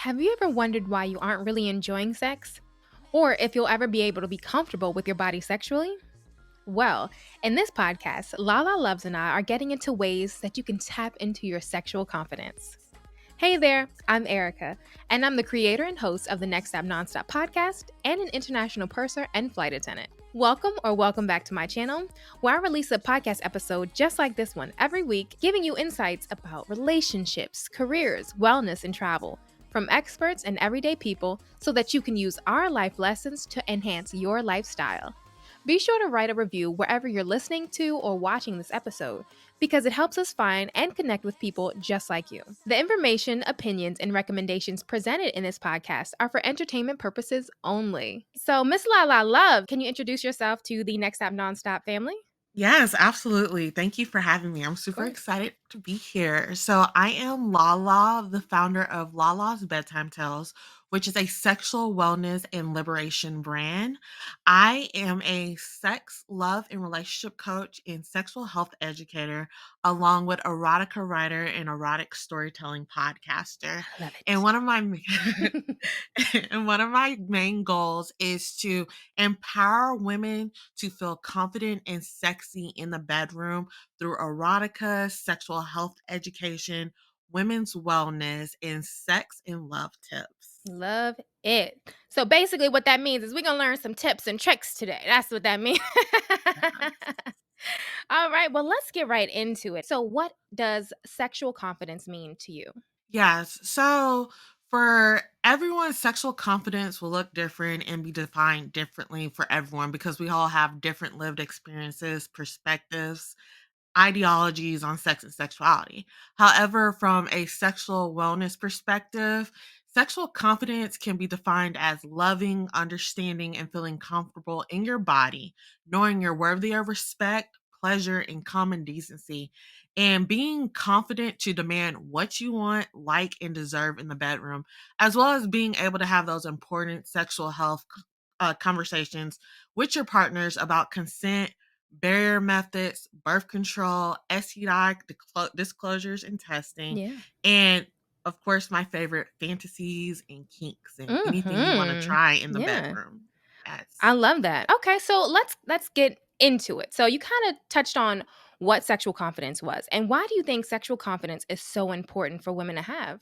Have you ever wondered why you aren't really enjoying sex? Or if you'll ever be able to be comfortable with your body sexually? Well, in this podcast, Lala Loves and I are getting into ways that you can tap into your sexual confidence. Hey there, I'm Erica, and I'm the creator and host of the Nonstop Podcast and an international purser and flight attendant. Welcome back to my channel, where I release a podcast episode just like this one every week, giving you insights about relationships, careers, wellness, and travel from experts and everyday people so that you can use our life lessons to enhance your lifestyle. Be sure to write a review wherever you're listening to or watching this episode because it helps us find and connect with people just like you. The information, opinions, and recommendations presented in this podcast are for entertainment purposes only. So, Miss Lala Love, can you introduce yourself to the Next Stop Nonstop family? Yes, absolutely. Thank you for having me. I'm Of super course. excited to be here. So, I am Lala, the founder of Lala's Bedtime Tales, which is a sexual wellness and liberation brand. I am a sex, love, and relationship coach and sexual health educator, along with erotica writer and erotic storytelling podcaster. I love And one of my it. and one of my main goals is to empower women to feel confident and sexy in the bedroom through erotica, sexual health education, women's wellness, and sex and love tips. Love it. So basically, what that means is we're gonna learn some tips and tricks today. That's what that means. All right, well, let's get right into it. So, what does sexual confidence mean to you? Yes. So for everyone, sexual confidence will look different and be defined differently for everyone because we all have different lived experiences, perspectives, ideologies on sex and sexuality. However, from a sexual wellness perspective, sexual confidence can be defined as loving, understanding, and feeling comfortable in your body, knowing you're worthy of respect, pleasure, and common decency, and being confident to demand what you want, like, and deserve in the bedroom, as well as being able to have those important sexual health conversations with your partners about consent, barrier methods, birth control, STI disclosures and testing, Yeah. and of course, my favorite, fantasies and kinks and anything you want to Mhm. try in the Yeah. bedroom. I Yes. love that. Okay, so let's get into it. So you kind of touched on what sexual confidence was. And why do you think sexual confidence is so important for women to have?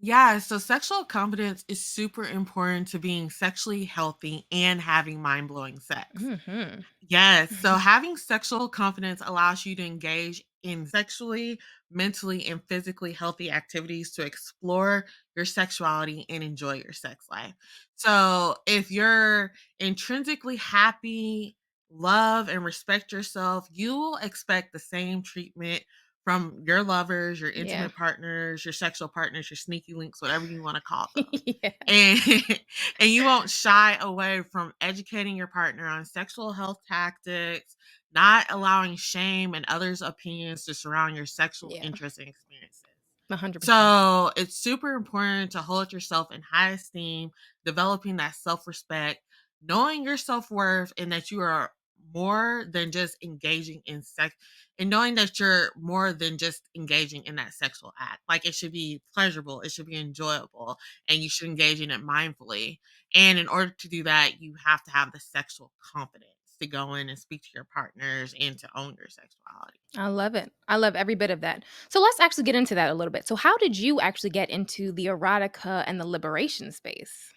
Yeah, so sexual confidence is super important to being sexually healthy and having mind blowing sex. Mhm. Yes. So having sexual confidence allows you to engage in sexually, mentally, and physically healthy activities to explore your sexuality and enjoy your sex life. So if you're intrinsically happy, love, and respect yourself, you will expect the same treatment from your lovers, your Yeah. intimate partners, your sexual partners, your sneaky links, whatever you want to call them. Yeah. And and you won't shy away from educating your partner on sexual health tactics, not allowing shame and others' opinions to surround your sexual Yeah. interests and experiences. 100%. So it's super important to hold yourself in high esteem, developing that self respect, knowing your self worth, and that you are more than just engaging in sex, and knowing that you're more than just engaging in that sexual act. Like it should be pleasurable, it should be enjoyable, and you should engage in it mindfully. And in order to do that, you have to have the sexual confidence to go in and speak to your partners and to own your sexuality. I love it. I love every bit of that. So let's actually get into that a little bit. So how did you actually get into the erotica and the liberation space?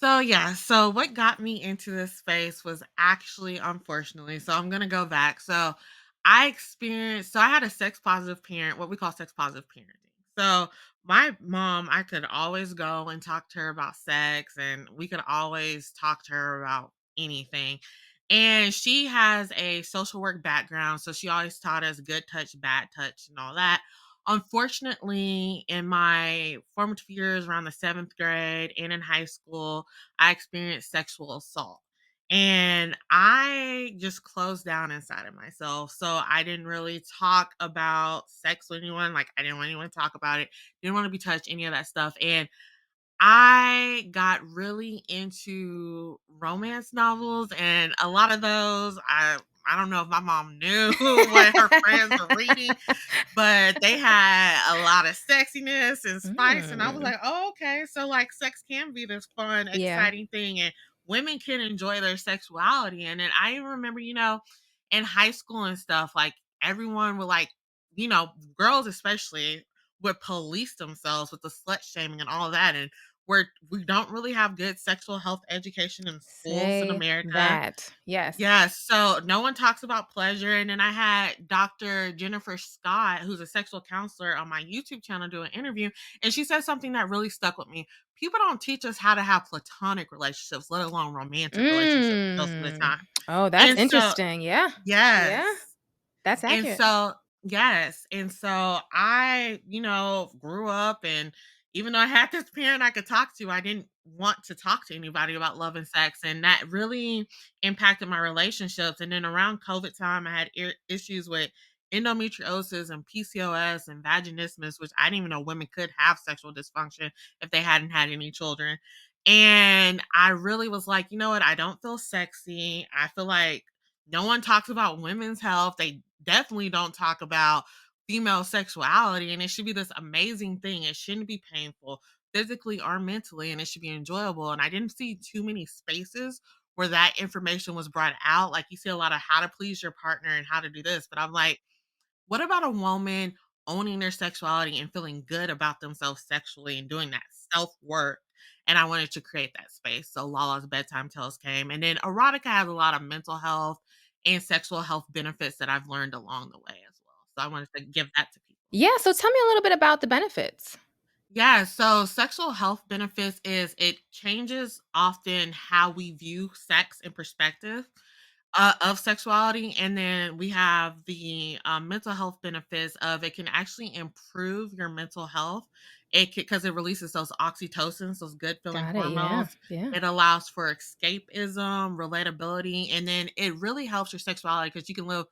So yeah, so what got me into this space was actually unfortunately, so I'm gonna go back. So I had a sex positive parent, what we call sex positive parenting. So my mom, I could always go and talk to her about sex, and we could always talk to her about anything. And she has a social work background, so she always taught us good touch, bad touch, and all that. Unfortunately, in my formative years around the seventh grade and in high school, I experienced sexual assault. And I just closed down inside of myself. So I didn't really talk about sex with anyone. Like, I didn't want anyone to talk about it, didn't want to be touched, any of that stuff. And I got really into romance novels, and a lot of those, I don't know if my mom knew what her friends were reading, but they had a lot of sexiness and spice, and I was Mm. like, "Oh, okay, so, like, sex can be this fun, Yeah. exciting thing, and women can enjoy their sexuality." And then I even remember, in high school and stuff, like, everyone would, like, girls especially would police themselves with the slut shaming and all of that, and we don't really have good sexual health education in schools in Say America. that. Yes. Yes, so no one talks about pleasure, and then I had Dr. Jennifer Scott, who's a sexual counselor, on my YouTube channel do an interview, and she said something that really stuck with me. People don't teach us how to have platonic relationships, let alone romantic relationships most of the Mm. time. Oh, that's And so interesting. Yeah. Yeah. yes. That's And accurate. so yes, and so I, grew up, and even though I had this parent I could talk to, I didn't want to talk to anybody about love and sex, and that really impacted my relationships. And then around COVID time, I had issues with endometriosis and PCOS and vaginismus, which I didn't even know women could have sexual dysfunction if they hadn't had any children. And I really was like, you know what? I don't feel sexy. I feel like no one talks about women's health. They definitely don't talk about female sexuality, and it should be this amazing thing. It shouldn't be painful physically or mentally, and it should be enjoyable. And I didn't see too many spaces where that information was brought out. Like, you see a lot of how to please your partner and how to do this, but I'm like, what about a woman owning their sexuality and feeling good about themselves sexually and doing that self work? And I wanted to create that space. So Lala's Bedtime Tales came. And then erotica has a lot of mental health and sexual health benefits that I've learned along the way as well. So I wanted to give that to people. Yeah, so tell me a little bit about the benefits. Yeah, so sexual health benefits is it changes often how we view sex and perspective of sexuality. And then we have the mental health benefits of it can actually improve your mental health. It because it releases those oxytocins, those good feeling Got it. Yeah. hormones. Yeah. It allows for escapism, relatability, and then it really helps your sexuality because you can live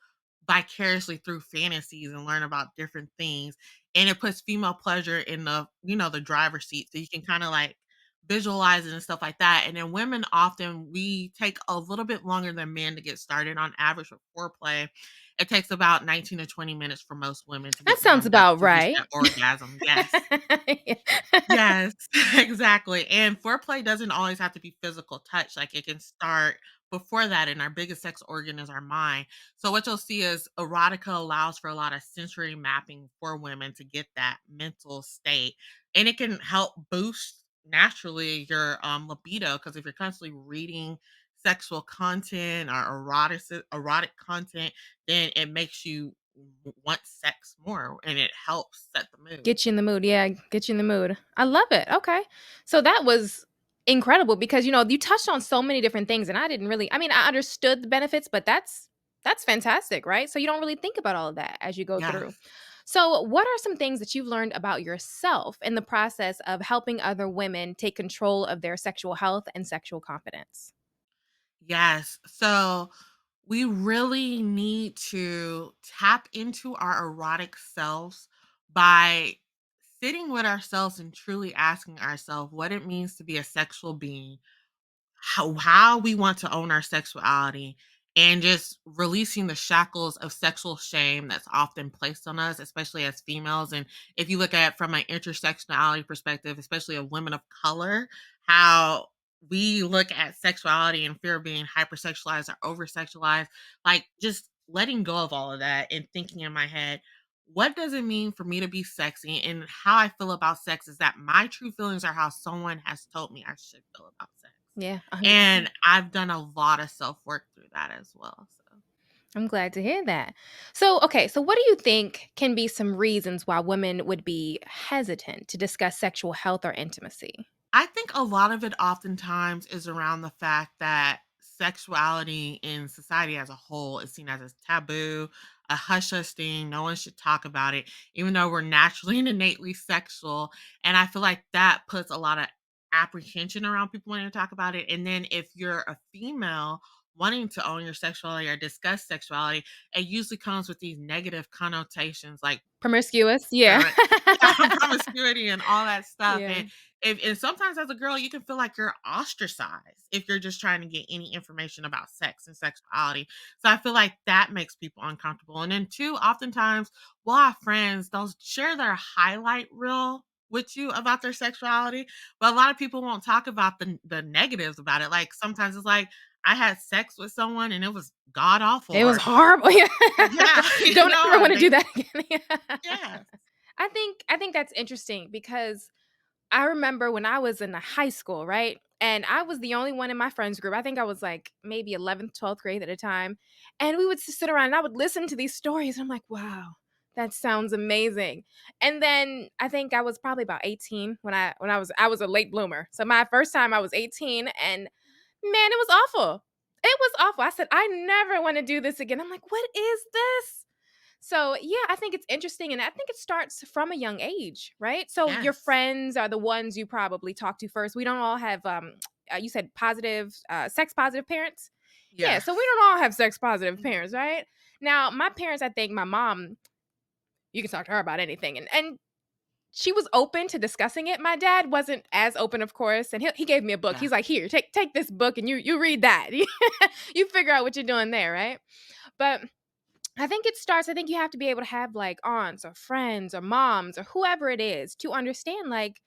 vicariously through fantasies and learn about different things. And it puts female pleasure in the driver's seat, so you can kind of like visualize it and stuff like that. And then women often we take a little bit longer than men to get started. On average with foreplay, it takes about 19 to 20 minutes for most women to That get sounds warmed up about to reach right. that orgasm. Yes. Yeah. Yes, exactly. And foreplay doesn't always have to be physical touch. Like, it can start before that, and our biggest sex organ is our mind. So what you'll see is erotica allows for a lot of sensory mapping for women to get that mental state. And it can help boost naturally your libido, because if you're constantly reading sexual content or erotic content, then it makes you want sex more, and it helps set the mood. Get you in the mood. Yeah, get you in the mood. I love it. Okay. So that was incredible because you touched on so many different things and I didn't really I understood the benefits, but that's fantastic, right? So you don't really think about all of that as you go through. Yes. So, what are some things that you've learned about yourself in the process of helping other women take control of their sexual health and sexual confidence? Yes. So we really need to tap into our erotic selves by sitting with ourselves and truly asking ourselves what it means to be a sexual being, how we want to own our sexuality, and just releasing the shackles of sexual shame that's often placed on us, especially as females. And if you look at it from an intersectionality perspective, especially of women of color, how we look at sexuality and fear of being hypersexualized or over sexualized, like just letting go of all of that and thinking in my head, what does it mean for me to be sexy? And how I feel about sex is that my true feelings are how someone has told me I should feel about sex. Yeah, And 100%. I've done a lot of self-work through that as well, so. I'm glad to hear that. So, okay, so what do you think can be some reasons why women would be hesitant to discuss sexual health or intimacy? I think a lot of it oftentimes is around the fact that sexuality in society as a whole is seen as a taboo, a hush hush thing. No one should talk about it, even though we're naturally and innately sexual. And I feel like that puts a lot of apprehension around people wanting to talk about it. And then if you're a female wanting to own your sexuality or discuss sexuality, it usually comes with these negative connotations like Promiscuous, yeah. or yeah, promiscuity and all that stuff, Yeah. and sometimes as a girl, you can feel like you're ostracized if you're just trying to get any information about sex and sexuality. So I feel like that makes people uncomfortable. And then 2, oftentimes we'll have friends, they'll share their highlight reel with you about their sexuality, but a lot of people won't talk about the negatives about it. Like sometimes it's like, I had sex with someone and it was god awful It was or horrible, yeah. yeah, Don't ever or wanna they do that again, yeah. yeah. I think that's interesting because I remember when I was in high school, right? And I was the only one in my friends group. I think I was like maybe 11th, 12th grade at a time. And we would sit around and I would listen to these stories. And I'm like, wow, that sounds amazing. And then I think I was probably about 18 when I was a late bloomer. So my first time I was 18 and man, it was awful. It was awful. I said, I never want to do this again. I'm like, what is this? So, yeah, I think it's interesting, and I think it starts from a young age, right? So, your Yes. friends are the ones you probably talk to first. We don't all have, you said positive, sex positive parents. Yeah, so we Yes. don't all have sex positive Mhm. parents, right? Now, my parents, I think my mom, you can talk to her about anything, and she was open to discussing it. My dad wasn't as open, of course, and he gave me a book. Yeah. He's like, here, take this book, and you read that. You figure out what you're doing there, right? But I think you have to be able to have like aunts or friends or moms or whoever it is to understand like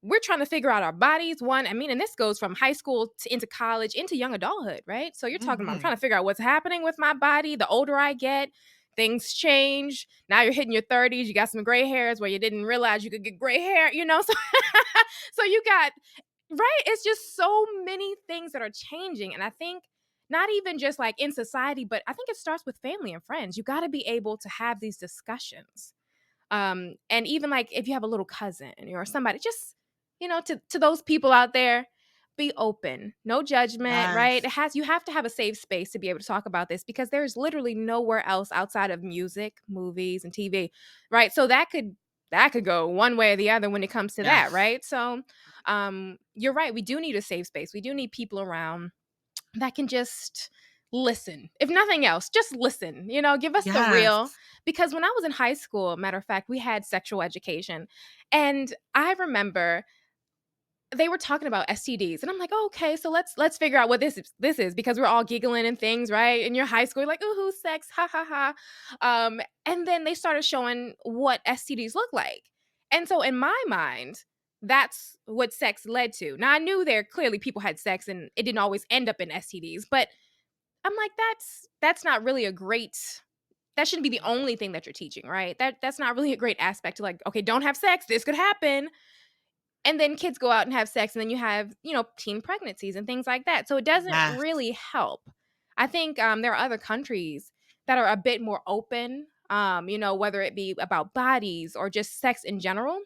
we're trying to figure out our bodies. One, I mean, and this goes from high school to into college, into young adulthood, right? So you're talking about I'm Mhm. trying to figure out what's happening with my body. The older I get, things change. Now you're hitting your 30s, you got some gray hairs where you didn't realize you could get gray hair, you know? So so you got right, it's just so many things that are changing, and I think not even just, like, in society, but I think it starts with family and friends. You gotta be able to have these discussions, and even, like, if you have a little cousin or somebody, just, to those people out there, be open, no judgment, right? Yes. You have to have a safe space to be able to talk about this because there's literally nowhere else outside of music, movies, and TV, right? So that could go one way or the other when it comes to that, Yes. right? So, you're right. We do need a safe space. We do need people around that can just listen. If nothing else, just listen. Give us the real. Yes. Because when I was in high school, matter of fact, we had sexual education, and I remember they were talking about STDs, and I'm like, oh, okay, so let's figure out what this is because we're all giggling and things, right? In your high school, you're like, ooh, sex, ha ha ha. And then they started showing what STDs look like, and so in my mind, that's what sex led to. Now I knew there clearly people had sex and it didn't always end up in STDs, but I'm like, that's not really a great. That shouldn't be the only thing that you're teaching, right? That's not really a great aspect to like, okay, don't have sex. This could happen and then kids go out and have sex and then you have teen pregnancies and things like that, so it doesn't Yes. really help. I think there are other countries that are a bit more open, whether it be about bodies or just sex in general,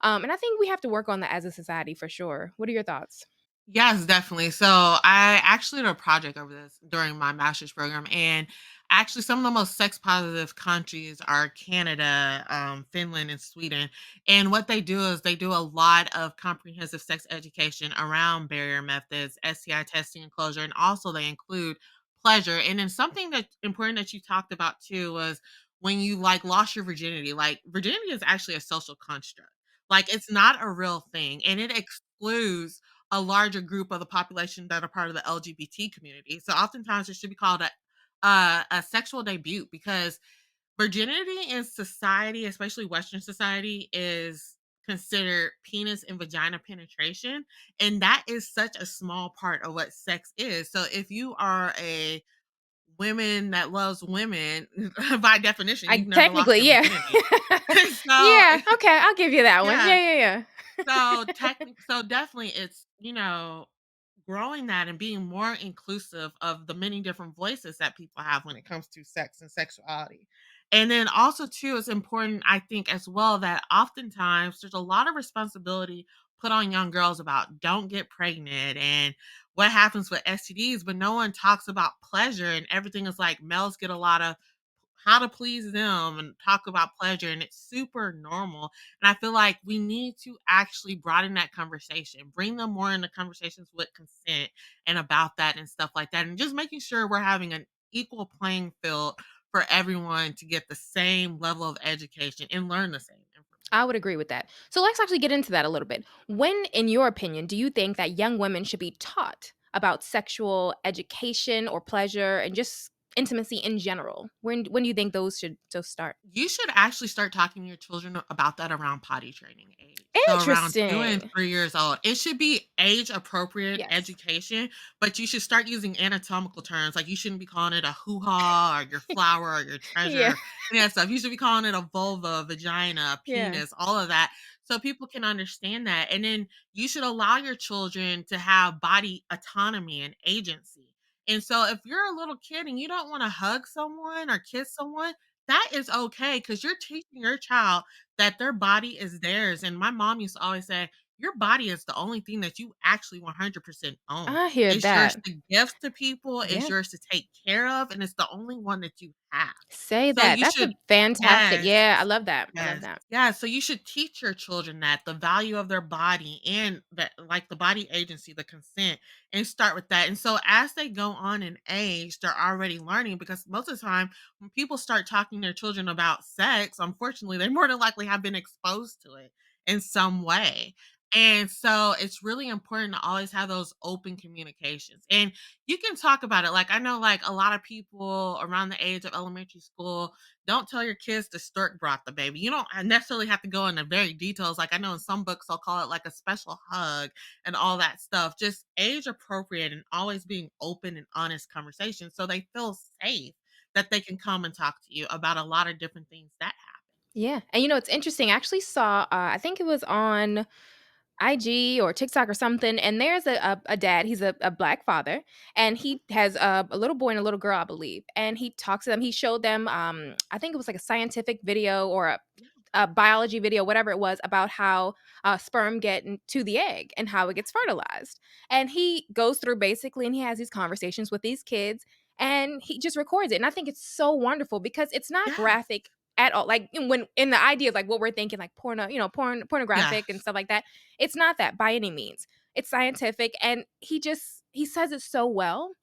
and I think we have to work on that as a society for sure. What are your thoughts? Yes, definitely. So I actually did a project over this during my master's program, and actually, some of the most sex positive countries are Canada, Finland, and Sweden. And what they do is they do a lot of comprehensive sex education around barrier methods, STI testing and closure, and also they include pleasure. And then something that's important that you talked about too was when you like lost your virginity. Like virginity is actually a social construct. Like it's not a real thing, and it excludes a larger group of the population that are part of the LGBT community. So oftentimes it should be called a sexual debut because virginity in society, especially Western society, is considered penis and vagina penetration, and that is such a small part of what sex is. So if you are a women that loves women, by definition, I you've never lost technically, your yeah. virginity. So Yeah, okay, I'll give you that one. yeah, Yeah, so yeah, yeah. definitely it's, growing that and being more inclusive of the many different voices that people have when it comes to sex and sexuality. And then also too, it's important, I think, as well, that oftentimes there's a lot of responsibility put on young girls about don't get pregnant and what happens with STDs, but no one talks about pleasure and everything is like males get a lot of how to please them and talk about pleasure, and it's super normal. And I feel like we need to actually broaden that conversation, bring them more into conversations with consent and about that and stuff like that, and just making sure we're having an equal playing field for everyone to get the same level of education and learn the same information. I would agree with that. So let's actually get into that a little bit. When, in your opinion, do you think that young women should be taught about sexual education or pleasure and just intimacy in general? When do you think those start? You should actually start talking to your children about that around potty training age. So around 2 and Interesting. 3 years old. It should be age appropriate Yes. education, but you should start using anatomical terms. Like you shouldn't be calling it a hoo-ha or your flower or your Yeah. treasure, any of that stuff. You should be calling it a vulva, vagina, Yeah. penis, all of that. So people can understand that. And then you should allow your children to have body autonomy and agency. And so if you're a little kid and you don't want to hug someone or kiss someone, that is okay because 'cause you're teaching your child that their body is theirs, and my mom used to always say, "Your body is the only thing that you actually 100% own. I hear It's yours that. to give to people, it's Yeah. yours to take care of, and it's the only one that you have." Say So that. you That's should a fantastic. Yes. Yeah, I love that. I love Yes. that. Yeah, so you should teach your children that the value of their body and that like the body agency, the consent, and start with that. And so as they go on in age, they're already learning because most of the time when people start talking to their children about sex, unfortunately, they more than likely have been exposed to it in some way. And so it's really important to always have those open communications. And you can talk about it. Like I know like a lot of people around the age of elementary school don't tell your kids the stork brought the baby. You don't necessarily have to go into very details. Like I know in some books they'll call it like a special hug and all that stuff. Just age appropriate and always being open and honest conversations so they feel safe that they can come and talk to you about a lot of different things that happen. Yeah. And it's interesting. I actually saw I think it was on IG or TikTok or something, and there's a dad. He's a black father, and he has a little boy and a little girl, I believe. And he talks to them. He showed them, I think it was like a scientific video or a biology video, whatever it was, about how sperm get into the egg and how it gets fertilized. And he goes through basically, and he has these conversations with these kids, and he just records it. And I think it's so wonderful because it's not Yes. graphic at all. Like when in the idea of like what we're thinking, like porno, pornographic and Yes. stuff like that. It's not that by any means. It's scientific, and he says it so well.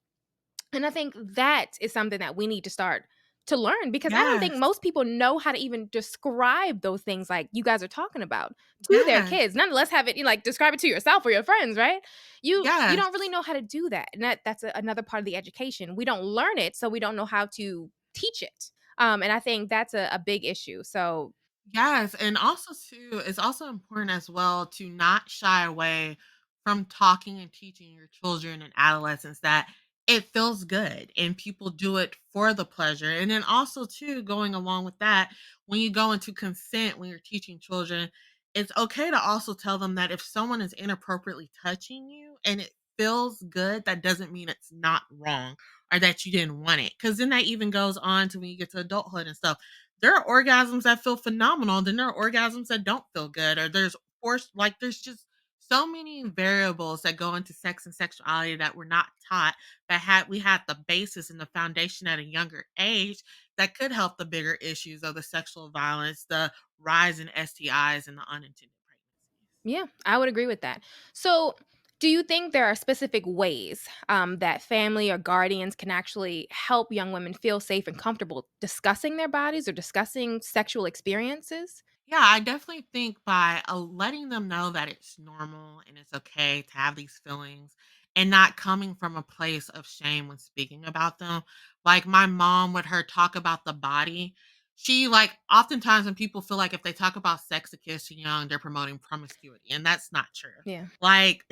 And I think that is something that we need to start to learn because I don't think Yes. most people know how to even describe those things like you guys are talking about to their Yes. kids. Nonetheless, have it like describe it to yourself or your friends, right? You don't really Yes. know how to do that, and that's another part of the education. We don't learn it, so we don't know how to teach it. And I think that's a big issue. So Yes, and also too, it's also important as well to not shy away from talking and teaching your children and adolescents that it feels good and people do it for the pleasure. And then also too, going along with that, when you go into consent when you're teaching children, it's okay to also tell them that if someone is inappropriately touching you and it feels good, that doesn't mean it's not wrong or that you didn't want it. Because then that even goes on to when you get to adulthood and stuff, there are orgasms that feel phenomenal, then there are orgasms that don't feel good, or there's forced like there's just so many variables that go into sex and sexuality that we're not taught that had we had the basis and the foundation at a younger age that could help the bigger issues of the sexual violence, the rise in STIs and the unintended pregnancies. yeah, I would agree with that. So, do you think there are specific ways that family or guardians can actually help young women feel safe and comfortable discussing their bodies or discussing sexual experiences? Yeah, I definitely think by letting them know that it's normal and it's okay to have these feelings and not coming from a place of shame when speaking about them. Like my mom with her talk about the body, she like oftentimes when people feel like if they talk about sex to kids too young, they're promoting promiscuity, and that's not true. Yeah. Like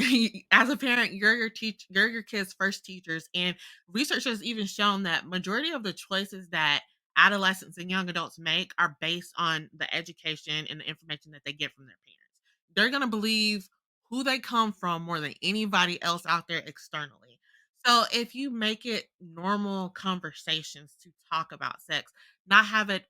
as a parent, you're your kids' first teachers, and research has even shown that majority of the choices that adolescents and young adults make are based on the education and the information that they get from their parents. They're going to believe who they come from more than anybody else out there externally. So if you make it normal conversations to talk about sex, not have it,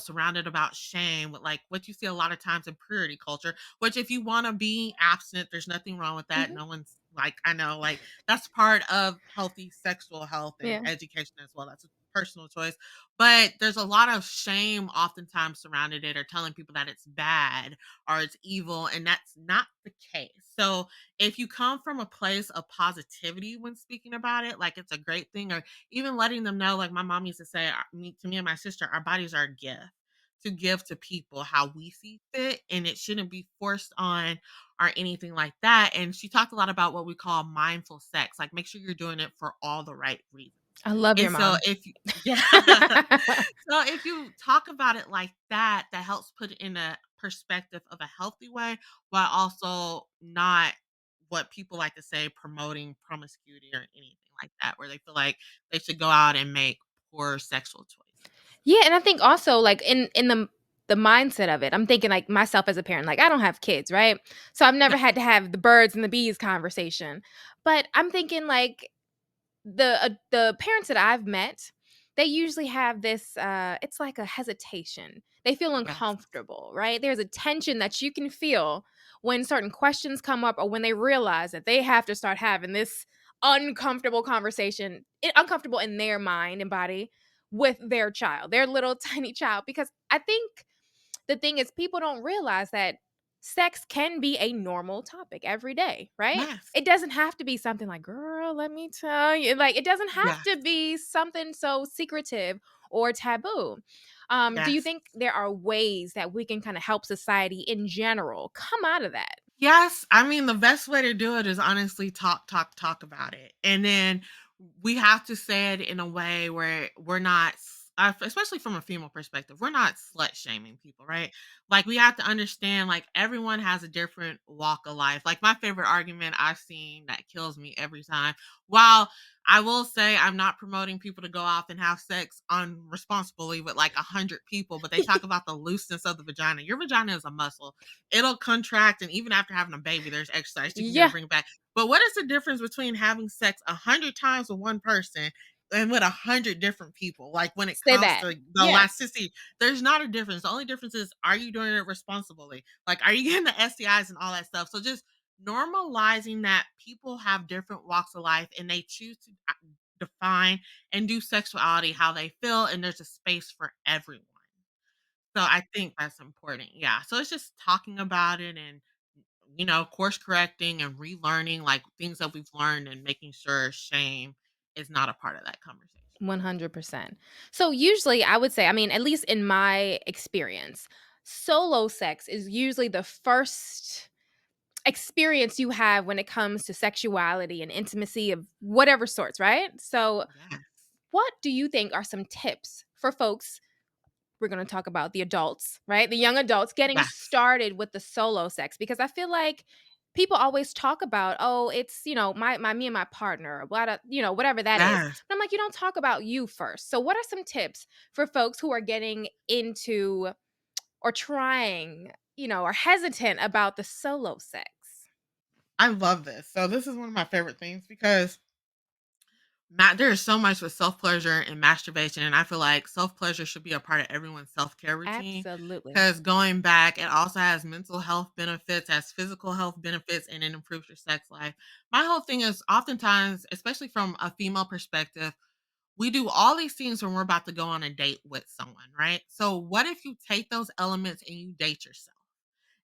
surrounded about shame with like what you see a lot of times in purity culture, which if you want to be abstinent, there's nothing wrong with that. Mhm. No one's like, I know, like that's part of healthy sexual health and Yeah. education as well. That's personal choice, but there's a lot of shame oftentimes surrounded it or telling people that it's bad or it's evil, and that's not the case. So if you come from a place of positivity when speaking about it, like it's a great thing, or even letting them know, like my mom used to say, to me and my sister, our bodies are a gift to give to people how we see fit, and it shouldn't be forced on or anything like that. And she talked a lot about what we call mindful sex, like make sure you're doing it for all the right reasons. I love your And so mom. if you, yeah, so if you talk about it like that, that helps put it in a perspective of a healthy way, while also not what people like to say promoting promiscuity or anything like that, where they feel like they should go out and make poor sexual choices. Yeah, and I think also like in the mindset of it, I'm thinking like myself as a parent, like I don't have kids, right? So I've Yeah. never had to have the birds and the bees conversation. But I'm thinking like the parents that I've met, they usually have this it's like a hesitation. They feel Yes. uncomfortable, right? There's a tension that you can feel when certain questions come up or when they realize that they have to start having this uncomfortable conversation, uncomfortable in their mind and body with their child, their little tiny child, because I think the thing is people don't realize that sex can be a normal topic every day, right? Yes. It doesn't have to be something like, girl, let me tell you. Like, it doesn't have Yes. to be something so secretive or taboo. Do you Yes. think there are ways that we can kind of help society in general come out of that? Yes, I mean, the best way to do it is honestly talk, talk, talk about it. And then we have to say it in a way where we're not, especially from a female perspective, we're not slut shaming people, right? Like, we have to understand, like, everyone has a different walk of life. Like, my favorite argument I've seen that kills me every time. While I will say I'm not promoting people to go off and have sex unresponsibly with like 100 people, but they talk about the looseness of the vagina. Your vagina is a muscle. It'll contract, and even after having a baby, there's exercise you can do to Yeah, bring it back. But what is the difference between having sex 100 times with one person and with 100 different people? Like when it say comes that. to the Yeah, elasticity, there's not a difference. The only difference is, are you doing it responsibly? Like, are you getting the STIs and all that stuff? So just normalizing that people have different walks of life and they choose to define and do sexuality how they feel, and there's a space for everyone. So I think that's important. Yeah. So it's just talking about it and, course correcting and relearning like things that we've learned and making sure shame is not a part of that conversation. 100%. So usually I would say, I mean, at least in my experience, solo sex is usually the first experience you have when it comes to sexuality and intimacy of whatever sorts, right? So, Yes. what do you think are some tips for folks? We're going to talk about the adults, right? The young adults getting Yes. started with the solo sex, because I feel like people always talk about, oh, it's, my me and my partner, or what, whatever that is. Yes. But I'm like, you don't talk about you first. So, what are some tips for folks who are getting into or trying, or hesitant about the solo sex? I love this. So this is one of my favorite things because there is so much with self pleasure and masturbation, and I feel like self pleasure should be a part of everyone's self care routine. Absolutely. Because going back, it also has mental health benefits, has physical health benefits, and it improves your sex life. My whole thing is oftentimes, especially from a female perspective, we do all these things when we're about to go on a date with someone, right? So, what if you take those elements and you date yourself?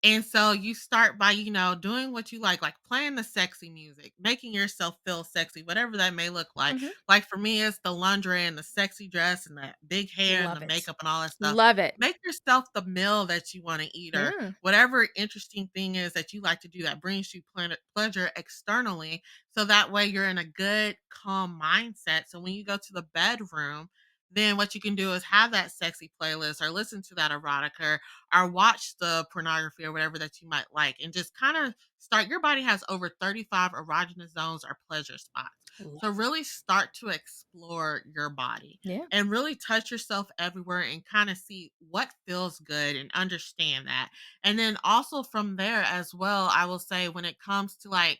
And so you start by, doing what you like playing the sexy music, making yourself feel sexy, whatever that may look like. Mhm. Like for me, it's the lingerie and the sexy dress and the big hair and the Love it. makeup and all that stuff. Love it. Make yourself the meal that you want to eat, or Yeah. whatever interesting thing is that you like to do that brings you pleasure externally. So that way you're in a good, calm mindset. So when you go to the bedroom, then what you can do is have that sexy playlist or listen to that erotica or watch the pornography or whatever that you might like, and just kind of start. Your body has over 35 erogenous zones or pleasure spots. Lo So really start to explore your body Yeah. and really touch yourself everywhere and kind of see what feels good and understand that. And then also from there as well, I will say when it comes to like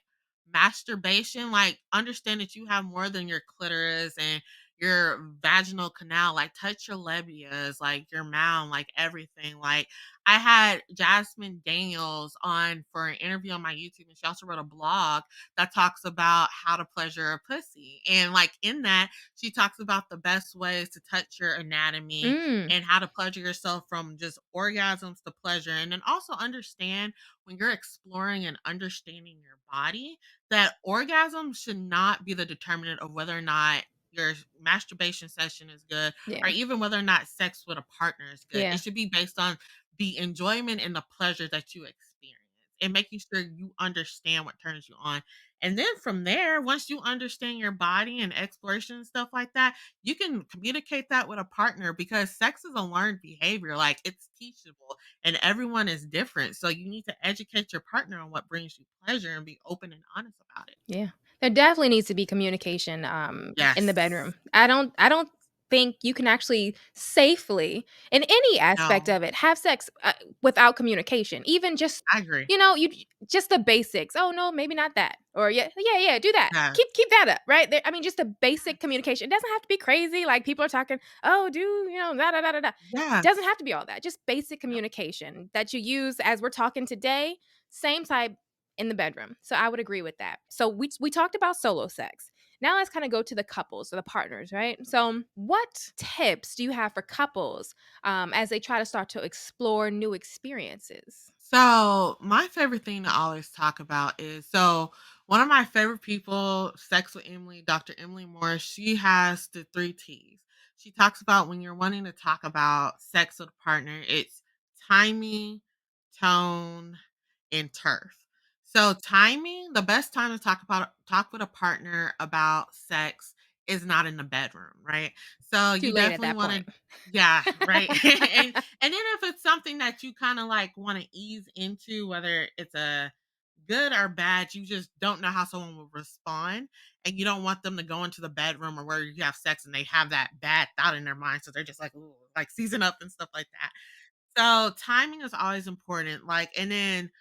masturbation, like understand that you have more than your clitoris, and your vaginal canal, like touch your labias, like your mound, like everything. Like I had Jasmine Daniels on for an interview on my YouTube, and she also wrote a blog that talks about how to pleasure a pussy. And like in that, she talks about the best ways to touch your anatomy Mm, and how to pleasure yourself from just orgasms to pleasure. And then also understand when you're exploring and understanding your body that orgasm should not be the determinant of whether or not your masturbation session is good or yeah. even whether or not sex with a partner is good. It Yeah. should be based on the enjoyment and the pleasure that you experience and making sure you understand what turns you on. And then from there, once you understand your body and exploration and stuff like that, you can communicate that with a partner because sex is a learned behavior. Like it's teachable and everyone is different. So you need to educate your partner on what brings you pleasure and be open and honest about it. Yeah. There definitely needs to be communication, in the Yes. bedroom. I don't think you can actually safely, in any aspect No, of it, have sex, without communication. Even just, I agree. you just the basics. "Oh, no, maybe not that." Or, "Yeah, yeah, yeah, do that. Yes. Keep that up." Right? There I mean, just the basic Yes. communication. It doesn't have to be crazy, like, people are talking, "Oh, do," "da, da, da, da, da." Doesn't Yes. have to be all that. Just basic Yep. communication that you use as we're talking today, same type in the bedroom. So I would agree with that. So we talked about solo sex. Now let's kind of go to the couples or the partners, right? So what tips do you have for couples, as they try to start to explore new experiences? So, my favorite thing to always talk about is one of my favorite people, Sex with Emily, Dr. Emily Morris, she has the three T's. She talks about when you're wanting to talk about sex with a partner, it's timing, tone, and turf. So, timing, the best time to talk with a partner about sex is not in the bedroom, right? So, Too you late at definitely that want point. to yeah, right. And then if it's something that you kinda, like, wanna ease into, whether it's a good or bad, you just don't know how someone will respond, and you don't want them to go into the bedroom or where you have sex and they have that bad thought in their mind, so they're just like, "Ooh," like, season up and stuff like that. So timing is always important. Like, and then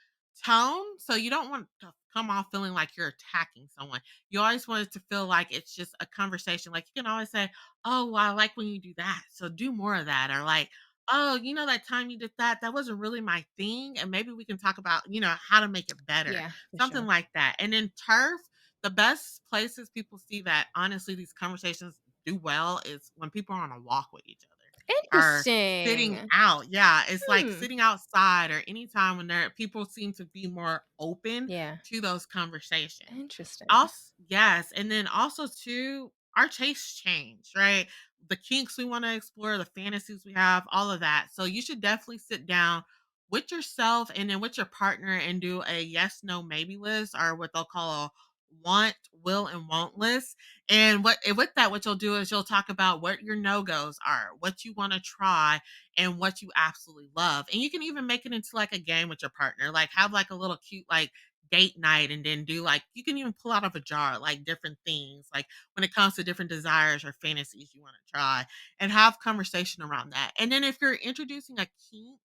tone. So you don't want to come off feeling like you're attacking someone. You always want it to feel like it's just a conversation. Like you can always say, "Oh, well, I like when you do that. So do more of that." Or like, "Oh, that time you did that, that wasn't really my thing. And maybe we can talk about, how to make it better." Yeah, for Something sure. like that. And then turf, the best places people see that honestly these conversations do well is when people are on a walk with each other are sitting Interesting. out. Yeah, it's like Hmm. sitting outside or anytime when there people seem to be more open Yeah. to those conversations. Interesting. Also, yes, and then also too, our tastes change, right? The kinks we want to explore, the fantasies we have, all of that. So you should definitely sit down with yourself and then with your partner and do a yes, no, maybe list or what they'll call a want, will, and won't list. And with that, what you'll do is you'll talk about what your no-goes are, what you want to try, and what you absolutely love. And you can even make it into like a game with your partner. Like have like a little cute like date night and then do like you can even pull out of a jar like different things like when it comes to different desires or fantasies you want to try and have conversation around that. And then if you're introducing a kink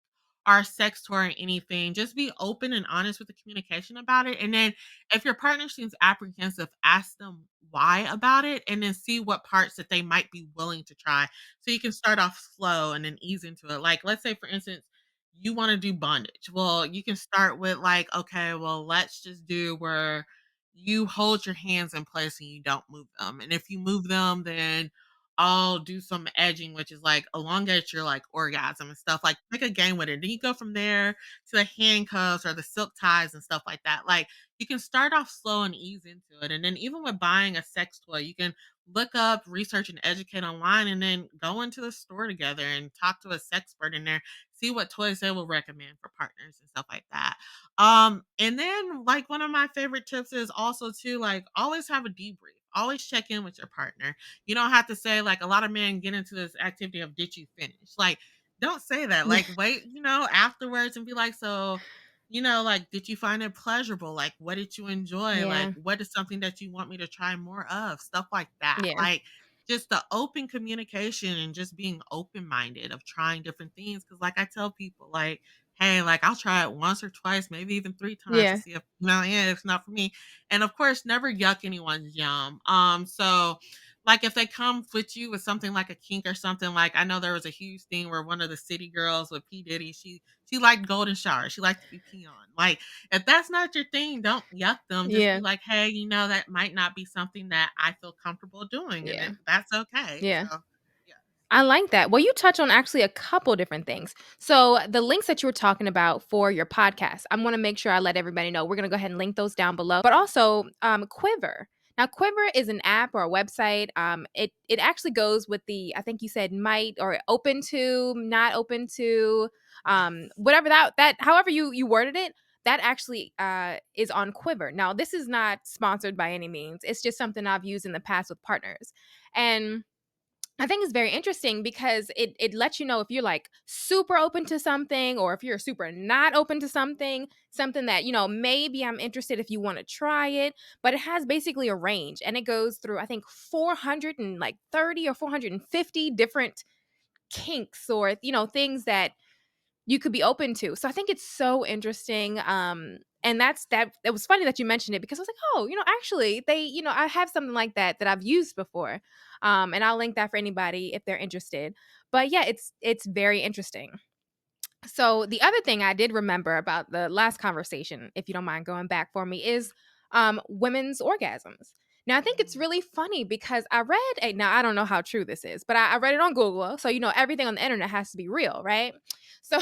or sex toy or anything, just be open and honest with the communication about it. And then if your partner seems apprehensive, ask them why about it and then see what parts that they might be willing to try. So you can start off slow and then ease into it. Like, let's say, for instance, you want to do bondage. Well, you can start with, like, okay, well, let's just do where you hold your hands in place and you don't move them. And if you move them, then I'll do some edging, which is like elongate your like orgasm and stuff. Like make a game with it. Then you go from there to the handcuffs or the silk ties and stuff like that. Like you can start off slow and ease into it. And then even with buying a sex toy, you can look up, research, and educate online and then go into the store together and talk to a sexpert in there, see what toys they will recommend for partners and stuff like that. And then like one of my favorite tips is also to like always have a debrief. Always check in with your partner. You don't have to say like a lot of men get into this activity of did you finish? Like, don't say that. Yeah. Like, wait, afterwards and be like, so like, did you find it pleasurable? Like, what did you enjoy? Like, Yeah. what is something that you want me to try more of? Stuff like that. Yeah. Like, just the open communication and just being open minded of trying different things. Cause, like, I tell people, like, hey, like, I'll try it once or twice, maybe even three times to Yeah. see if, yeah, it's not for me. And of course, never yuck anyone's yum. So, like, if they come with you with something like a kink or something, like, I know there was a huge thing where one of the city girls with P. Diddy, she liked golden showers, she liked to be peed on. Like, if that's not your thing, don't yuck them, just be Yeah. like, "Hey, that might not be something that I feel comfortable doing," and Yeah. that's okay. Yeah. So, yeah. I like that. Well, you touch on actually a couple different things. So, the links that you were talking about for your podcast, I'm going to make sure I let everybody know. We're going to go ahead and link those down below. But also, Quiver. Now, Quiver is an app or a website. It actually goes with the, I think you said might or open to, not open to, Yes. whatever that however you worded it. That actually is on Quiver. Now, this is not sponsored by any means. It's just something I've used in the past with partners, and I think it's very interesting because it lets you know if you're like super open to something or if you're super not open to something that, maybe I'm interested if you want to try it, but it has basically a range and it goes through I think 430 or 450 different kinks or things that you could be open to. So I think it's so interesting. And that it was funny that you mentioned it because I was like, oh, actually they, I have something like that I've used before. And I'll link that for anybody if they're interested. But yeah, it's very interesting. So the other thing I did remember about the last conversation, if you don't mind going back for me, is women's orgasms. Now I think it's Mhm. really funny because now I don't know how true this is, but I read it on Google. So everything on the internet has to be real, right? So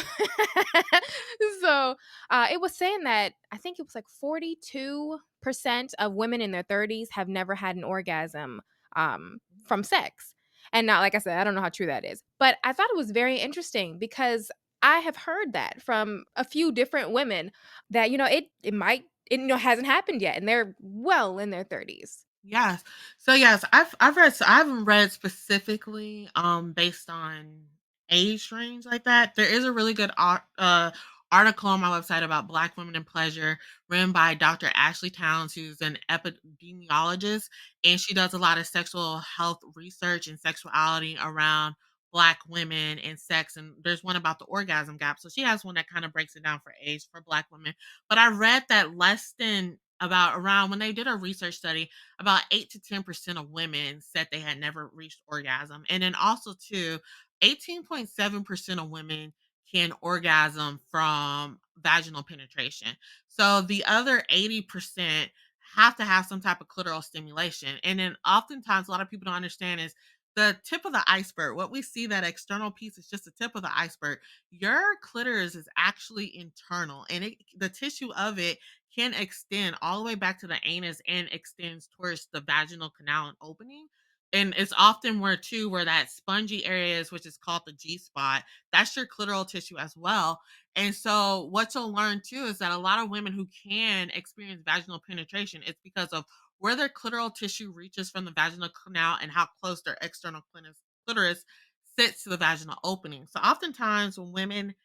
so it was saying that I think it was like 42% of women in their 30s have never had an orgasm from sex. And now, like I said, I don't know how true that is, but I thought it was very interesting because I have heard that from a few different women that, hasn't happened yet and they're well in their 30s. Yes. So yes, I've read so I haven't read specifically based on age range like that. There is a really good article on my website about Black women in pleasure written by Dr. Ashley Towns, who's an epidemiologist, and she does a lot of sexual health research and sexuality around Black women and sex. And there's one about the orgasm gap. So she has one that kind of breaks it down for age for Black women. But I read that less than about around when they did a research study, about 8 to 10% of women said they had never reached orgasm. And then also too, 18.7% of women can orgasm from vaginal penetration. So the other 80% have to have some type of clitoral stimulation. And then oftentimes a lot of people don't understand is the tip of the iceberg. What we see, that external piece, is just the tip of the iceberg. Your clitoris is actually internal, and the tissue of it can extend all the way back to the anus and extends towards the vaginal canal and opening. And it's often where that spongy area is, which is called the G spot. That's your clitoral tissue as well. And so what you'll learn too is that a lot of women who can experience vaginal penetration, it's because of where their clitoral tissue reaches from the vaginal canal and how close their external clitoris sits to the vaginal opening. So oftentimes when women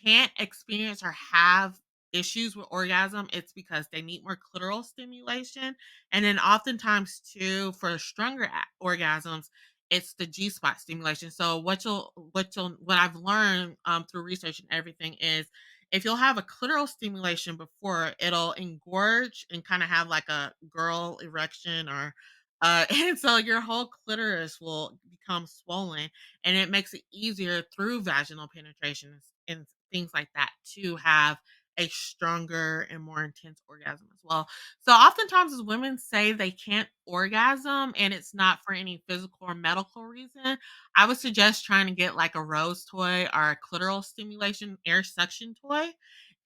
can't experience or have issues with orgasm, it's because they need more clitoral stimulation. And then oftentimes too, for stronger orgasms, it's the G spot stimulation. So what I've learned through research and everything is if you'll have a clitoral stimulation before, it'll engorge and kind of have like a girl erection or and so your whole clitoris will become swollen, and it makes it easier through vaginal penetration and things like that to have a stronger and more intense orgasm as well. So oftentimes as women say they can't orgasm and it's not for any physical or medical reason, I would suggest trying to get like a rose toy or a clitoral stimulation air suction toy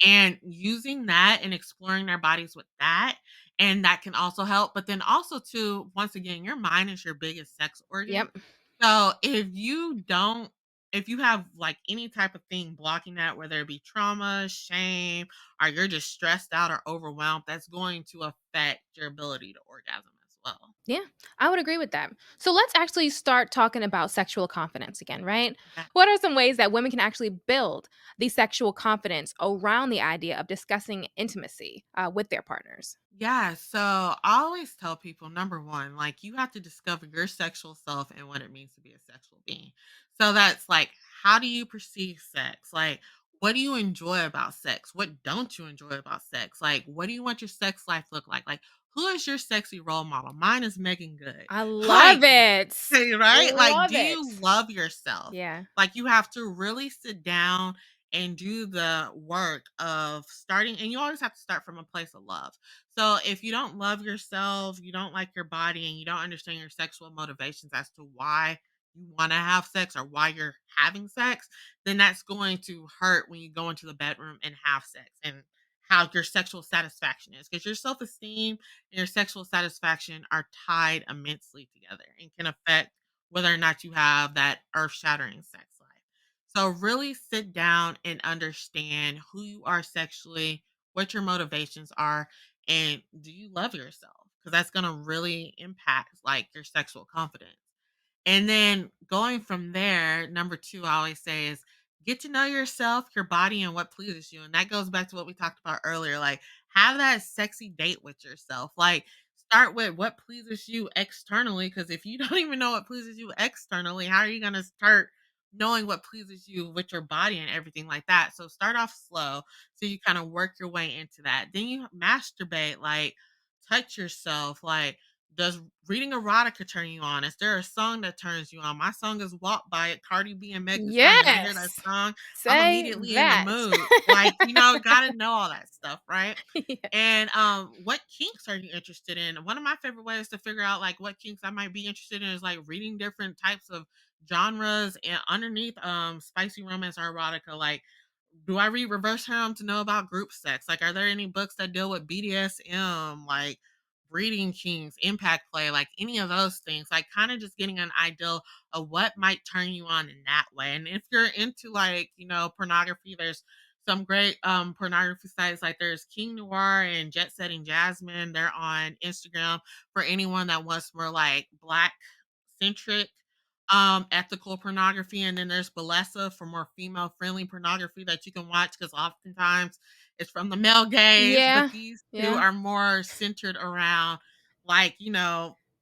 and using that and exploring their bodies with that. And that can also help. But then also too, once again, your mind is your biggest sex organ. Yep. So if you have like any type of thing blocking that, whether it be trauma, shame, or you're just stressed out or overwhelmed, that's going to affect your ability to orgasm as well. Yeah, I would agree with that. So let's actually start talking about sexual confidence again, right? Yeah. What are some ways that women can actually build the sexual confidence around the idea of discussing intimacy with their partners? Yeah, so I always tell people number one, like you have to discover your sexual self and what it means to be a sexual being. So that's like, how do you perceive sex? Like, What do you enjoy about sex? What don't you enjoy about sex? Like, what do you want your sex life look like? Like, who is your sexy role model? Mine is Megan Good. I love Like, it. hey, right? Like, Love do you it. love yourself? Yeah. Like, you have to really sit down and do the work of starting, and you always have to start from a place of love. So, if you don't love yourself, you don't like your body, and you don't understand your sexual motivations as to why you want to have sex or why you're having sex, then that's going to hurt when you go into the bedroom and have sex and how your sexual satisfaction is, because your self esteem and your sexual satisfaction are tied immensely together and can affect whether or not you have that earth shattering sex life. So, really sit down and understand who you are sexually, what your motivations are, and do you love yourself? Because that's going to really impact like your sexual confidence. And then going from there, number 2, I always say is get to know yourself, your body, and what pleases you. And that goes back to what we talked about earlier. Like, have that sexy date with yourself. Like, start with what pleases you externally. Because if you don't even know what pleases you externally, how are you going to start knowing what pleases you with your body and everything like that? So, start off slow. So, you kind of work your way into that. Then you masturbate, like, touch yourself. Like, does reading erotica turn you on? Is there a song that turns you on? My song is "Walk" by Cardi B and Meg Thee Stallion. When I hear that Yes. song, I'm Say immediately in the that. mood. Like, gotta know all that stuff, right? Yeah. And what kinks are you interested in? One of my favorite ways to figure out like what kinks I might be interested in is like reading different types of genres and underneath spicy romance or erotica. Like, do I read reverse harem to know about group sex? Like, are there any books that deal with BDSM, like breeding kings, impact play, like any of those things? Like, kind of just getting an idea of what might turn you on in that way. And if you're into like, pornography, there's some great pornography sites. Like, there's King Noir and Jet Setting Jasmine. They're on Instagram for anyone that wants more like black centric ethical pornography. And then there's Balesa for more female friendly pornography that you can watch, because oftentimes it's from the male gaze, but Yeah. these two Yeah. are more centered around like,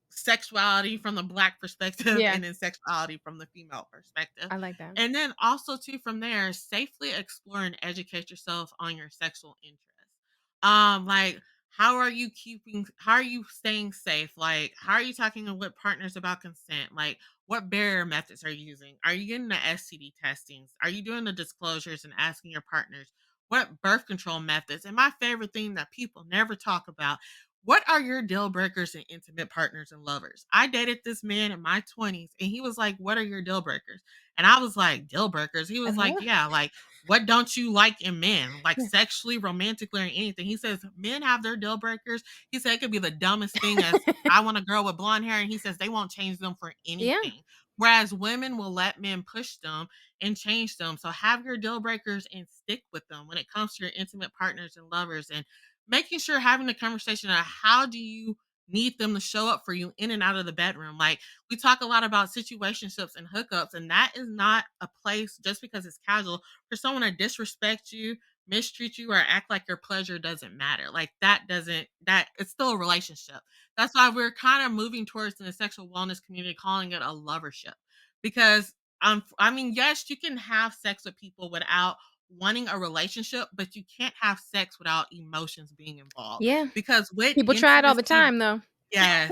sexuality from the black perspective Yeah. and then sexuality from the female perspective. I like that. And then also too from there, safely explore and educate yourself on your sexual interests. Like, how are you staying safe? Like, how are you talking with partners about consent? Like, what barrier methods are you using? Are you getting the STD testings? Are you doing the disclosures and asking your partners? What birth control methods? And my favorite thing that people never talk about, what are your deal breakers in intimate partners and lovers? I dated this man in my 20s and he was like, "What are your deal breakers?" And I was like, "Deal breakers?" He was like, Uh-huh. "Yeah, like what don't you like in men? Like Yeah. sexually, romantically, or anything." He says men have their deal breakers. He said it could be the dumbest thing as I want a girl with blonde hair, and he says they won't change them for Yeah. anything. Whereas women will let men push them and change them. So have your deal breakers and stick with them when it comes to your intimate partners and lovers, and making sure having the conversation of how do you need them to show up for you in and out of the bedroom. Like, we talk a lot about situationships and hookups, and that is not a place just because it's casual for someone to disrespect you, mistreat you, or act like your pleasure doesn't matter. Like, that it's still a relationship. That's why we're kind of moving towards in the sexual wellness community calling it a lovership. Because I mean, yes, you can have sex with people without wanting a relationship, but you can't have sex without emotions being involved. Yeah. Because with People try it all the intimacy, time though. yes.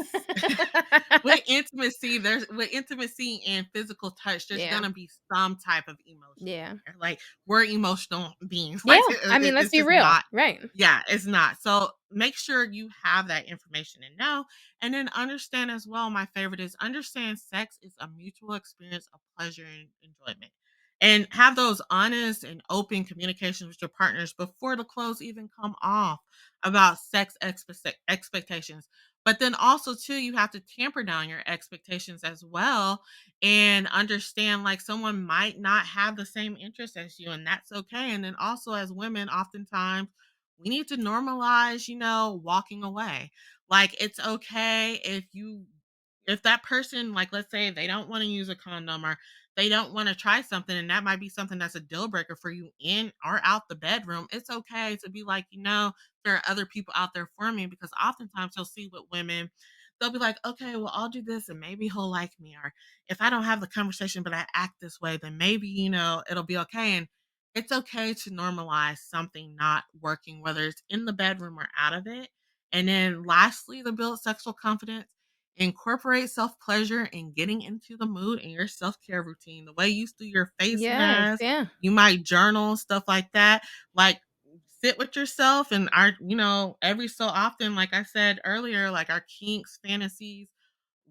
With intimacy and physical touch, there's Yeah. gonna be some type of emotion Yeah. there. Like, we're emotional beings. Yeah. Like, I mean, let's it's be just real. not. Right. Yeah, it's not. So make sure you have that information and know, and then understand as well. My favorite is understand sex is a mutual experience of pleasure and enjoyment. And have those honest and open communications with your partners before the clothes even come off about sex expectations. But then also too, you have to tamper down your expectations as well and understand like someone might not have the same interest as you, and that's okay. And then also as women, oftentimes we need to normalize, walking away. Like, it's okay if that person, like, let's say they don't want to use a condom or they don't want to try something, and that might be something that's a deal breaker for you in or out the bedroom. It's okay to be like, there are other people out there for me, because oftentimes you'll see with women, they'll be like, okay, well, I'll do this and maybe he'll like me. Or if I don't have the conversation, but I act this way, then maybe, it'll be okay. And it's okay to normalize something not working, whether it's in the bedroom or out of it. And then lastly, to build sexual confidence, incorporate self-pleasure and getting into the mood in your self-care routine. The way you do your face Yes, mask, yeah. you might journal, stuff like that. Like sit with yourself and every so often, like I said earlier, like our kinks, fantasies,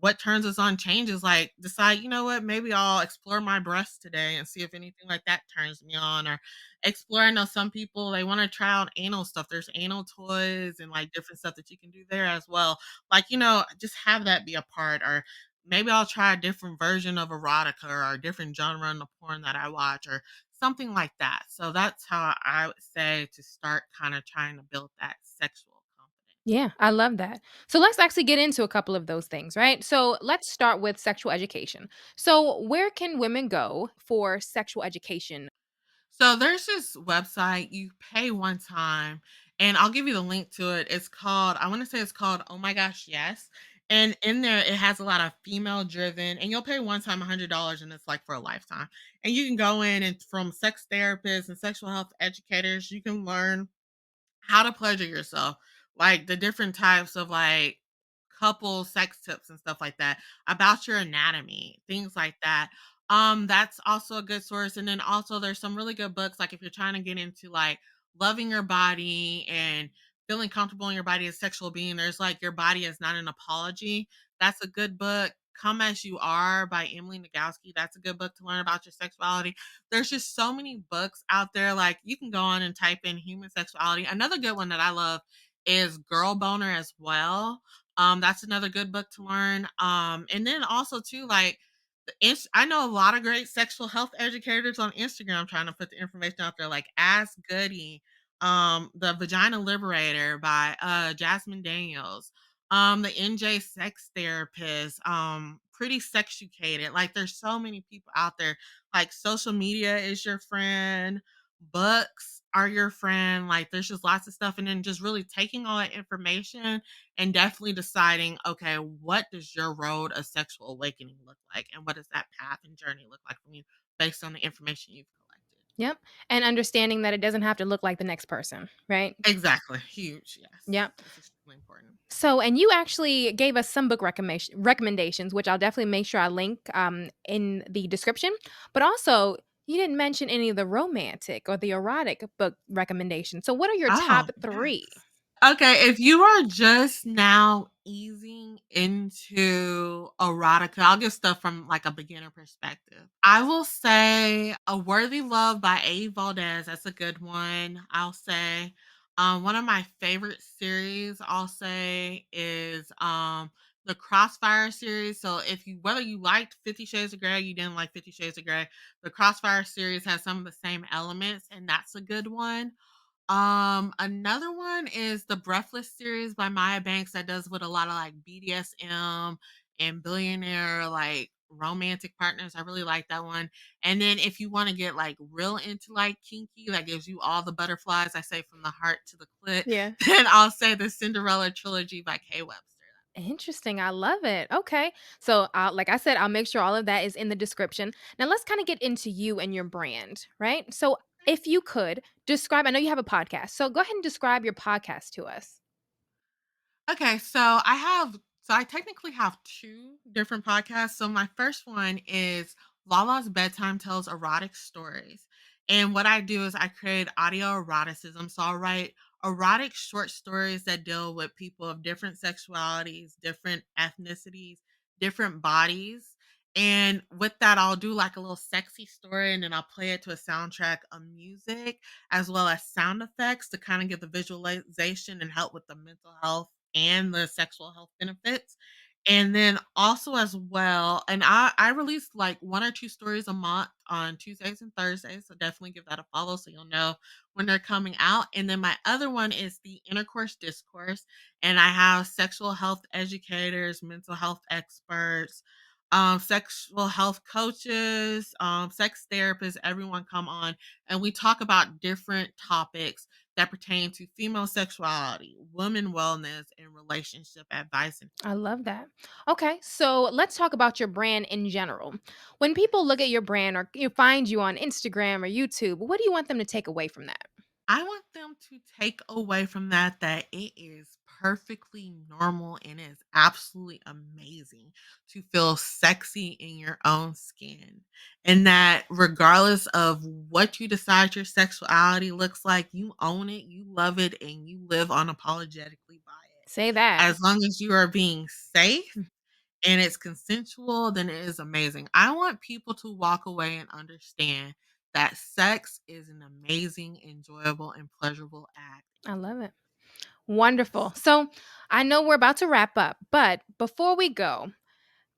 what turns us on changes, like decide, you know what, maybe I'll explore my breasts today and see if anything like that turns me on, or explore. I know some people they want to try out anal stuff. There's anal toys and like different stuff that you can do there as well. Like, just have that be a part, or maybe I'll try a different version of erotica or a different genre in the porn that I watch or something like that. So that's how I would say to start kind of trying to build that sexual confidence. Yeah, I love that. So let's actually get into a couple of those things, right? So let's start with sexual education. So, where can women go for sexual education? So there's this website you pay one time, and I'll give you the link to it. It's called, I want to say it's called Oh My Gosh Yes. And in there it has a lot of female driven, and you'll pay one time $100 and it's like for a lifetime. And you can go in and from sex therapists and sexual health educators, you can learn how to pleasure yourself, like the different types of like couple sex tips and stuff like that, about your anatomy, things like that. That's also a good source. And then also there's some really good books, like if you're trying to get into like loving your body and feeling comfortable in your body as sexual being, there's like Your Body Is Not an Apology. That's a good book. Come As You Are by Emily Nagoski. That's a good book to learn about your sexuality. There's just so many books out there. Like you can go on and type in human sexuality. Another good one that I love is Girl Boner as well. That's another good book to learn. And then also too, like I know a lot of great sexual health educators on Instagram trying to put the information out there, like Ask Goody, The Vagina Liberator by Jasmine Daniels, the NJ Sex Therapist, Pretty Sexucated. Like there's so many people out there. Like social media is your friend, books are your friend. Like there's just lots of stuff. And then just really taking all that information and definitely deciding, okay, what does your road of sexual awakening look like? And what does that path and journey look like for you based on the information you've collected? Yep. And understanding that it doesn't have to look like the next person, right? Exactly. Huge. Yes. Yep. That's extremely important. So, and you actually gave us some book recommendations, which I'll definitely make sure I link in the description. But also, you didn't mention any of the romantic or the erotic book recommendations. So, what are your Oh, top yes. three? Okay, if you are just now easing into erotica, I'll get stuff from like a beginner perspective. I will say A Worthy Love by A. Valdez. That's a good one. I'll say one of my favorite series, I'll say, is the Crossfire series. So if you whether you liked 50 Shades of Grey, you didn't like 50 Shades of Grey, the Crossfire series has some of the same elements, and that's a good one. Another one is the Breathless series by Maya Banks that does with a lot of like BDSM and billionaire like romantic partners. I really like that one. And then if you want to get like real into like kinky, that gives you all the butterflies, I say from the heart to the clit, Yeah. then I'll say the Cinderella trilogy by Kay Webster. Interesting. I love it. Okay. So, like I said, I'll make sure all of that is in the description. Now, let's kind of get into you and your brand, right? So, if you could describe, I know you have a podcast. So, go ahead and describe your podcast to us. Okay, so I technically have 2 different podcasts. So my first one is Lala's Bedtime Tells Erotic Stories. And what I do is I create audio eroticism. So I'll write erotic short stories that deal with people of different sexualities, different ethnicities, different bodies. And with that, I'll do like a little sexy story and then I'll play it to a soundtrack of music as well as sound effects to kind of give the visualization and help with the mental health and the sexual health benefits. And then also as well, and I release like 1 or 2 stories a month on Tuesdays and Thursdays. So definitely give that a follow so you'll know when they're coming out. And then my other one is the Intercourse Discourse. And I have sexual health educators, mental health experts, sexual health coaches, sex therapists, everyone come on and we talk about different topics that pertain to female sexuality, women wellness, and relationship advice. And I love that. Okay, so let's talk about your brand in general. When people look at your brand or you find you on Instagram or YouTube, what do you want them to take away from that? I want them to take away from that that it is perfectly normal and is absolutely amazing to feel sexy in your own skin. And that regardless of what you decide your sexuality looks like, you own it, you love it, and you live unapologetically by it. Say that. As long as you are being safe and it's consensual, then it is amazing. I want people to walk away and understand that sex is an amazing, enjoyable, and pleasurable act. I love it. Wonderful. So I know we're about to wrap up, but before we go,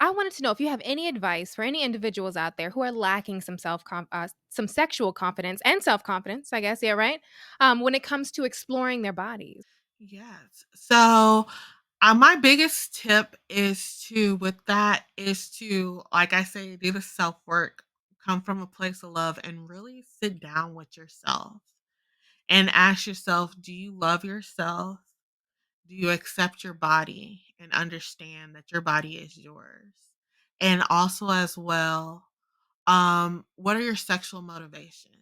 I wanted to know if you have any advice for any individuals out there who are lacking some sexual confidence and self confidence, I guess, yeah, right? When it comes to exploring their bodies. Yes. So, my biggest tip with that is to, like I say, do the self work, come from a place of love, and really sit down with yourself and ask yourself, do you love yourself? Do you accept your body and understand that your body is yours? And also, as well, what are your sexual motivations?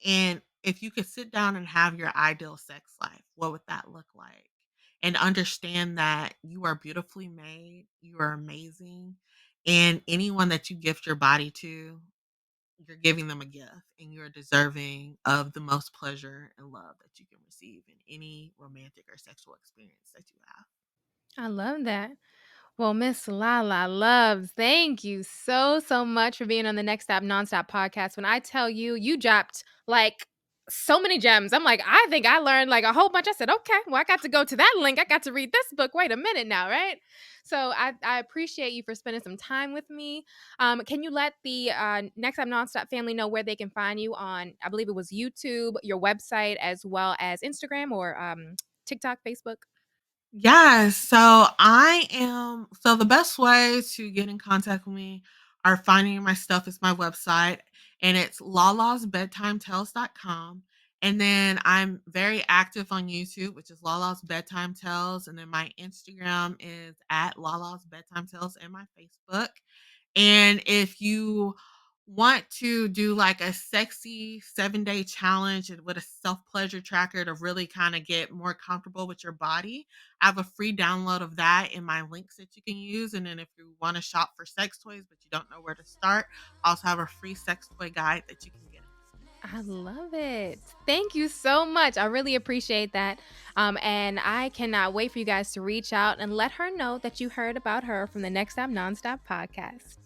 And if you could sit down and have your ideal sex life, what would that look like? And understand that you are beautifully made, you are amazing, and anyone that you gift your body to, you're giving them a gift, and you're deserving of the most pleasure and love that you can receive in any romantic or sexual experience that you have. I love that. Well, Miss Lala Loves, thank you so, so much for being on the Next Stop Nonstop podcast. When I tell you, you dropped like so many gems. I'm like, I think I learned like a whole bunch. I said, okay, well, I got to go to that link. I got to read this book. Wait a minute now, right? So I appreciate you for spending some time with me. Can you let the Next Stop Nonstop family know where they can find you on, I believe it was YouTube, your website, as well as Instagram or TikTok, Facebook? So the best way to get in contact with me are finding my stuff is my website, and it's lalasbedtimetales.com. And then I'm very active on YouTube, which is Lala's Bedtime Tales. And then my Instagram is at Lala's Bedtime Tales, and my Facebook. And if you want to do like a sexy 7-day challenge and with a self pleasure tracker to really kind of get more comfortable with your body, I have a free download of that in my links that you can use. And then if you want to shop for sex toys but you don't know where to start, I also have a free sex toy guide that you can get. I love it. Thank you so much. I really appreciate that. And I cannot wait for you guys to reach out and let her know that you heard about her from the Next Stop Nonstop podcast.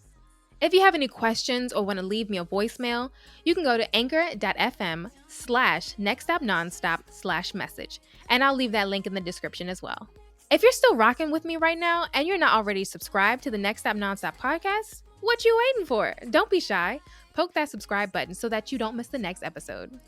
If you have any questions or want to leave me a voicemail, you can go to anchor.fm/nextstopnonstop/message, and I'll leave that link in the description as well. If you're still rocking with me right now and you're not already subscribed to the Next Stop Nonstop podcast, what you waiting for? Don't be shy. Poke that subscribe button so that you don't miss the next episode.